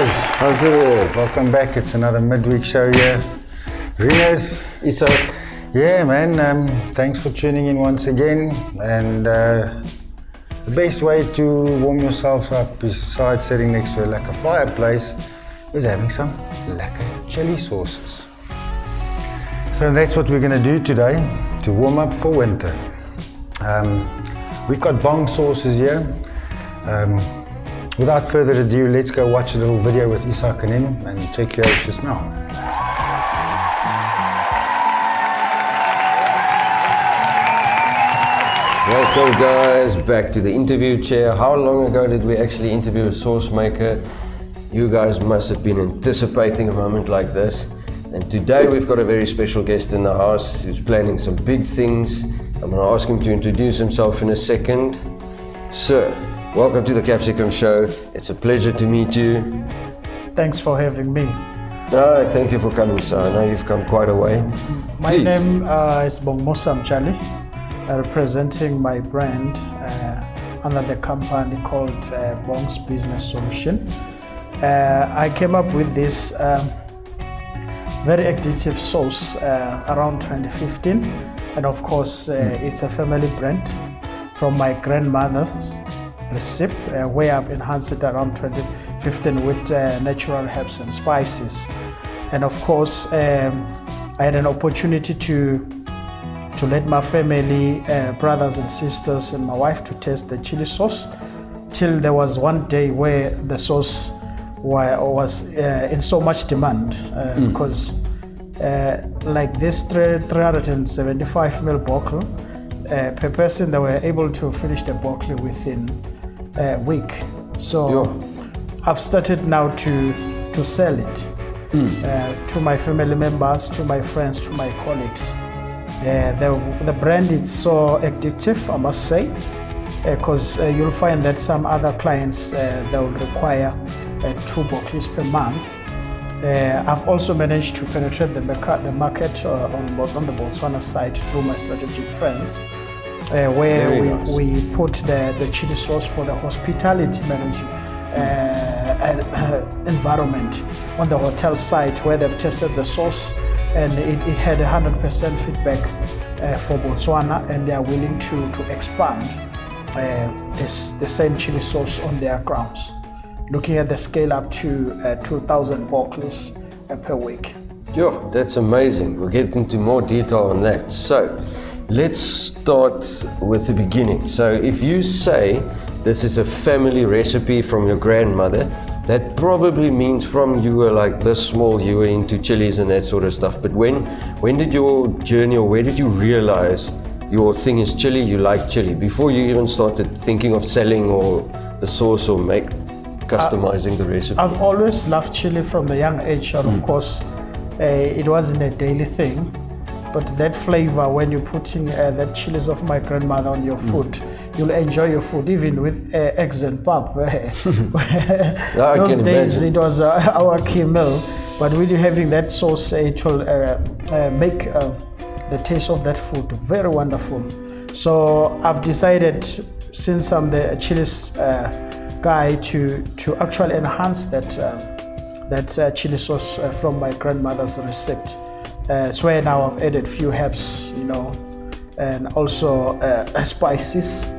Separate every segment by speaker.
Speaker 1: guys,
Speaker 2: How's it?
Speaker 1: welcome back. It's another midweek show here. Ringers,
Speaker 2: Iso,
Speaker 1: yeah man, thanks for tuning in once again. And the best way to warm yourselves up besides sitting next to a lekker fireplace is having some lekker chili sauces. So that's what we're going to do today to warm up for winter. We've got Bongs sauces here. Without further ado, let's go watch a little video with Isak and him and check you out just now.
Speaker 2: welcome guys back to the interview chair. How long ago did we actually interview a sauce maker? You guys must have been anticipating a moment like this. And today we've got a very special guest in the house who's planning some big things. I'm going to ask him to introduce himself in a second. Sir, welcome to the Capsicum Show. It's a pleasure to meet you.
Speaker 3: Thanks for having me.
Speaker 2: No, thank you for coming, sir. I know you've come quite a way.
Speaker 3: My name is Bongs representing my brand under the company called Bongs Business Solution. I came up with this very addictive sauce around 2015, and of course it's a family brand from my grandmother's recipe where I've enhanced it around 2015 with natural herbs and spices. And of course I had an opportunity to let my family, brothers and sisters and my wife to taste the chili sauce, till there was one day where the sauce was in so much demand because like this 375 ml bottle per person, they were able to finish the bottle within a week. So I've started now to sell it to my family members, to my friends, to my colleagues. The brand is so addictive, I must say, because you'll find that some other clients they will require 2 bottles per month. I've also managed to penetrate the market on the Botswana side through my strategic friends, where we put the chili sauce for the hospitality management environment on the hotel site, where they've tested the sauce and it had 100% feedback for Botswana, and they are willing to expand the same chili sauce on their grounds, looking at the scale up to 2,000 bottles per week.
Speaker 2: Yo, that's amazing. We'll get into more detail on that. So let's start with the beginning. So if you say this is a family recipe from your grandmother, that probably means from you were like this small, you were into chilies and that sort of stuff. But when did your journey, or where did you realize your thing is chili, you like chili, before you even started thinking of selling or the sauce or customizing the recipe?
Speaker 3: I've always loved chili from the young age, and of course it wasn't a daily thing, but that flavor, when you're putting the chilies of my grandmother on your food, you'll enjoy your food even with eggs and pap. Those days it was our key meal, but with you having that sauce, it will make the taste of that food very wonderful. So I've decided, since I'm the chilies guy, to actually enhance that chili sauce from my grandmother's recipe. So now I've added few herbs, and also spices,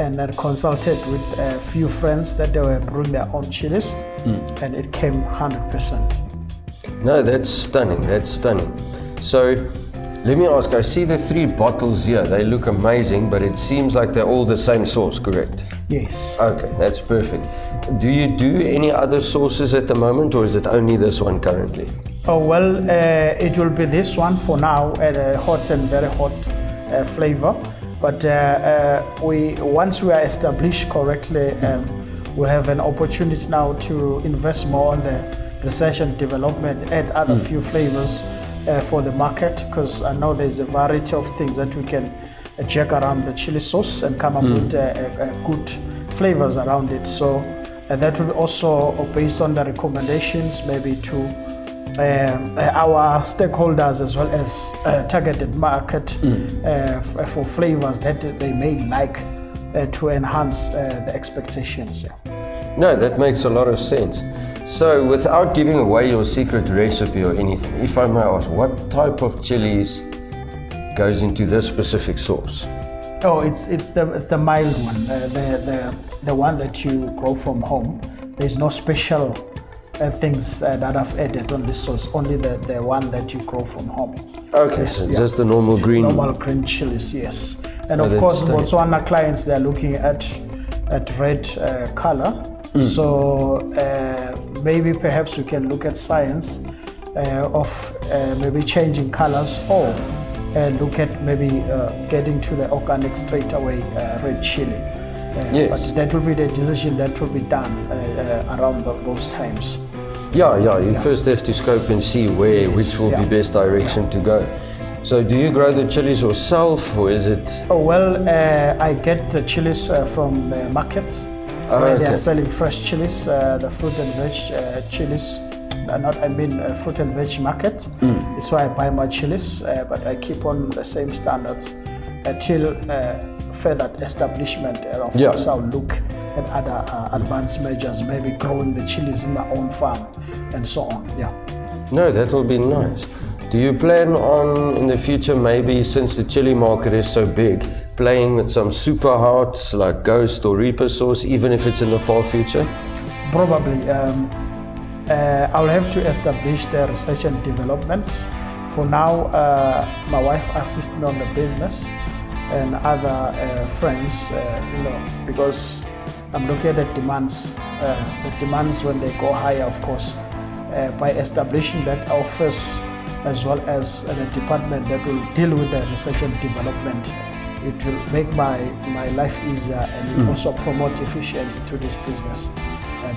Speaker 3: and then consulted with a few friends that they were brewing their own chilies, and it came 100%.
Speaker 2: No, that's stunning. That's stunning. So let me ask, I see the 3 bottles here. They look amazing, but it seems like they're all the same sauce, correct?
Speaker 3: Yes.
Speaker 2: Okay, that's perfect. Do you do any other sauces at the moment, or is it only this one currently?
Speaker 3: Oh, well, it will be this one for now, at a hot and very hot flavor. But once we are established correctly, we'll have an opportunity now to invest more on the research and development, add other few flavors for the market, because I know there's a variety of things that we can check around the chili sauce and come up with good flavors around it. So that will also, based on the recommendations, maybe to our stakeholders as well as targeted market for flavors that they may like to enhance the expectations.
Speaker 2: No, that makes a lot of sense. So, without giving away your secret recipe or anything, if I may ask, what type of chilies goes into this specific sauce?
Speaker 3: Oh, it's the mild one, the one that you grow from home. There's no special things that I've added on this sauce. Only the one that you grow from home.
Speaker 2: Okay,
Speaker 3: Yes,
Speaker 2: so
Speaker 3: yeah.
Speaker 2: just the normal green.
Speaker 3: Normal green chilies, yes. And of
Speaker 2: that's
Speaker 3: course,
Speaker 2: stunning.
Speaker 3: Botswana clients, they're looking at red color. So maybe perhaps we can look at science of maybe changing colors, or look at maybe getting to the organic straight away red chili.
Speaker 2: Yes.
Speaker 3: But that will be the decision that will be done around those times.
Speaker 2: Yeah, you first have to scope and see which will be best direction to go. So do you grow the chilies yourself, or is it?
Speaker 3: Oh, well, I get the chilies from the markets where they are selling fresh chilies, the fruit and veg chilies. Fruit and veg market. It's why I buy my chilies, but I keep on the same standards until further establishment. Of course, I'll look at other advanced measures, maybe growing the chilies in my own farm and so on. Yeah.
Speaker 2: No, that will be nice. Do you plan on, in the future, maybe since the chili market is so big, playing with some super hots like Ghost or Reaper sauce, even if it's in the far future?
Speaker 3: Probably. I'll have to establish the research and development. For now, my wife assists me on the business and other friends, because I'm looking at the demands. The demands when they go higher, of course, by establishing that office as well as the department that will deal with the research and development, it will make my life easier, and it also promote efficiency to this business,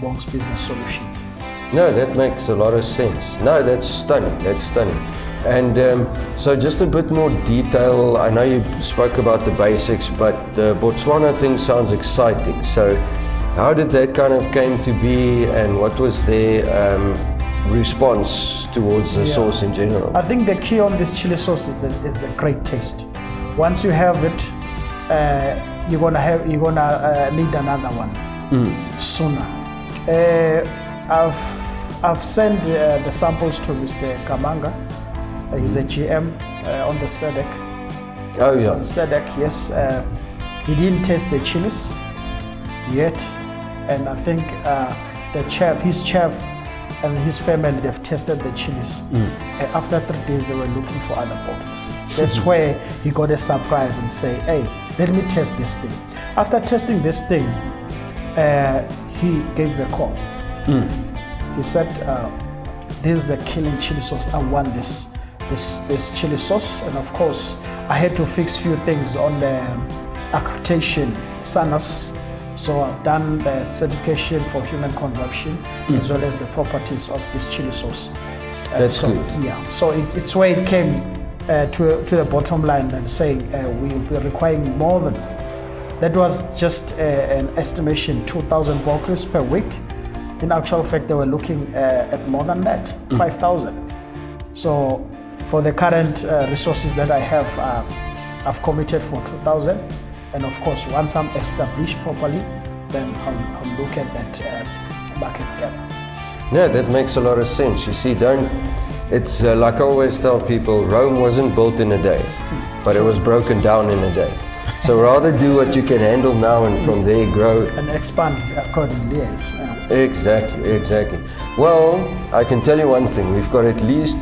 Speaker 3: Bongs Business Solutions.
Speaker 2: No, that makes a lot of sense. No, that's stunning. And so just a bit more detail. I know you spoke about the basics, but the Botswana thing sounds exciting. So how did that kind of came to be, and what was their response towards the sauce in general?
Speaker 3: I think the key on this chili sauce is a great taste. Once you have it, you're gonna need another one sooner. I've sent the samples to Mr. Kamanga. He's a GM on the SEDEC.
Speaker 2: Oh yeah.
Speaker 3: SEDEC, yes. He didn't taste the chilies yet, and I think his chef, and his family, they've tested the chilies. After 3 days, they were looking for other bottles. That's where he got a surprise and say, "Hey, let me test this thing." After testing this thing, he gave me a call. He said, "This is a killing chili sauce. I want this chili sauce." And of course, I had to fix few things on the accreditation, SANAS. So I've done the certification for human consumption, as well as the properties of this chili sauce.
Speaker 2: That's good.
Speaker 3: Yeah, so it's where it came to the bottom line and saying we're requiring more than. That was just an estimation, 2,000 bottles per week. In actual fact, they were looking at more than that, 5,000. So for the current resources that I have, I've committed for 2,000. And of course, once I'm established properly, then I'll look at that market gap.
Speaker 2: Yeah, that makes a lot of sense. You see, it's like I always tell people, Rome wasn't built in a day, but it was broken down in a day. So rather do what you can handle now, and from there grow.
Speaker 3: And expand accordingly, yes.
Speaker 2: Exactly. Well, I can tell you one thing. We've got at least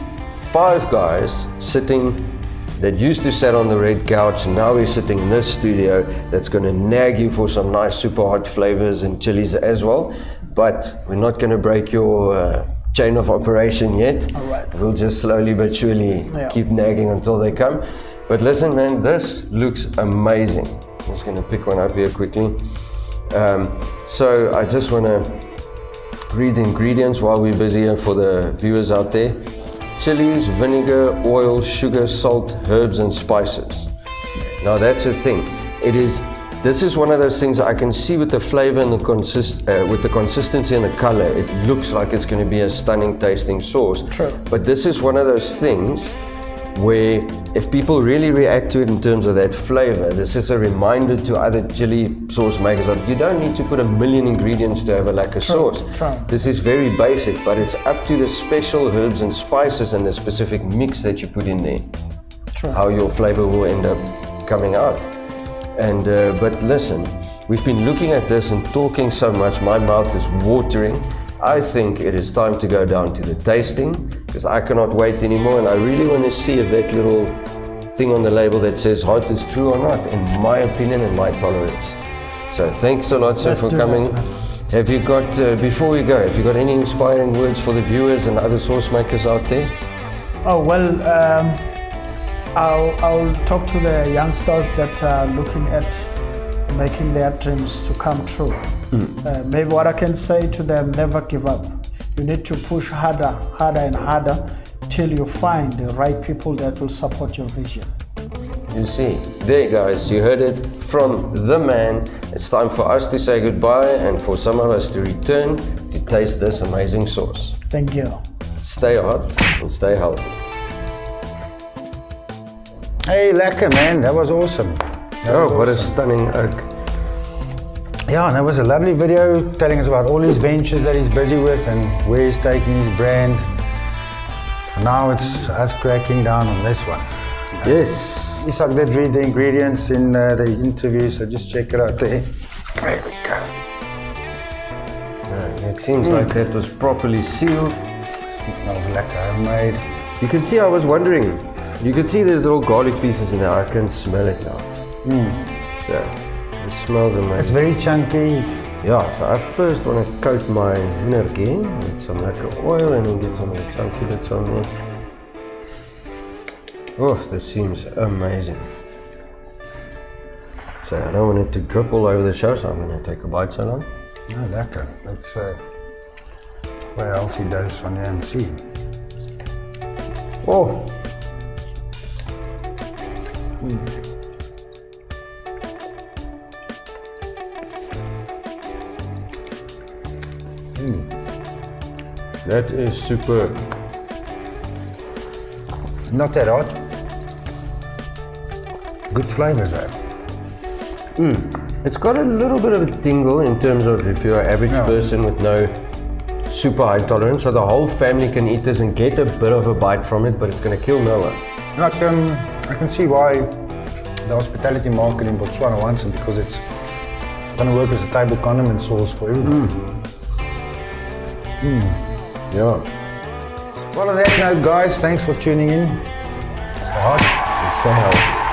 Speaker 2: 5 guys sitting that used to sit on the red couch, and now we're sitting in this studio that's going to nag you for some nice super hot flavors and chilies as well. But we're not going to break your chain of operation yet.
Speaker 3: All right.
Speaker 2: We'll just slowly but surely keep nagging until they come. But listen, man, this looks amazing. I'm just going to pick one up here quickly. So I just want to read the ingredients while we're busy here for the viewers out there. Chilies, vinegar, oil, sugar, salt, herbs and spices. Now that's the thing. This is one of those things I can see with the flavor and with the consistency and the color. It looks like it's going to be a stunning tasting sauce.
Speaker 3: True.
Speaker 2: But this is one of those things where if people really react to it in terms of that flavor, this is a reminder to other chili sauce makers that you don't need to put 1,000,000 ingredients to have a lacquer sauce.
Speaker 3: True.
Speaker 2: This is very basic, but it's up to the special herbs and spices and the specific mix that you put in there,
Speaker 3: True.
Speaker 2: how your flavor will end up coming out. And but listen, we've been looking at this and talking so much, my mouth is watering. I think it is time to go down to the tasting, because I cannot wait anymore, and I really want to see if that little thing on the label that says hot is true or not, in my opinion and my tolerance. So thanks a lot, sir,
Speaker 3: Let's
Speaker 2: for
Speaker 3: do
Speaker 2: coming.
Speaker 3: that.
Speaker 2: Have you got, before we go, have you got any inspiring words for the viewers and other sauce makers out there?
Speaker 3: Oh, well, I'll talk to the youngsters that are looking at making their dreams to come true. Maybe what I can say to them, never give up. You need to push harder and harder till you find the right people that will support your vision.
Speaker 2: You see, there guys, you heard it from the man. It's time for us to say goodbye and for some of us to return to taste this amazing sauce.
Speaker 3: Thank you.
Speaker 2: Stay hot and stay healthy.
Speaker 1: Hey, lekker man, that was awesome.
Speaker 2: What a stunning oak.
Speaker 1: Yeah, and that was a lovely video telling us about all his ventures that he's busy with and where he's taking his brand. Now it's us cracking down on this one.
Speaker 2: Yes.
Speaker 1: Isak did read the ingredients in the interview, so just check it out there. There we go.
Speaker 2: It seems like that was properly sealed.
Speaker 1: Smells lekker, homemade.
Speaker 2: You can see, I was wondering, you can see there's little garlic pieces in there. I can smell it now. So, it smells amazing.
Speaker 1: It's very chunky.
Speaker 2: Yeah, so I first want to coat my nurkie with some lekker oil and then get some of the chunky bits on there. Oh, this seems amazing. So I don't want it to drip all over the show, so I'm going to take a bite so long.
Speaker 1: Oh, lekker. Let's what else he does on here and see.
Speaker 2: Oh! That is superb.
Speaker 1: Not that hot. Good flavors though.
Speaker 2: It's got a little bit of a tingle in terms of if you're an average person with no super high tolerance, so the whole family can eat this and get a bit of a bite from it, but it's going to kill no one.
Speaker 1: Like, I can see why the hospitality market in Botswana wants it, because it's going to work as a table condiment sauce for everyone.
Speaker 2: Yeah.
Speaker 1: Well, on that note, guys, thanks for tuning in. Stay hot.
Speaker 2: And stay healthy.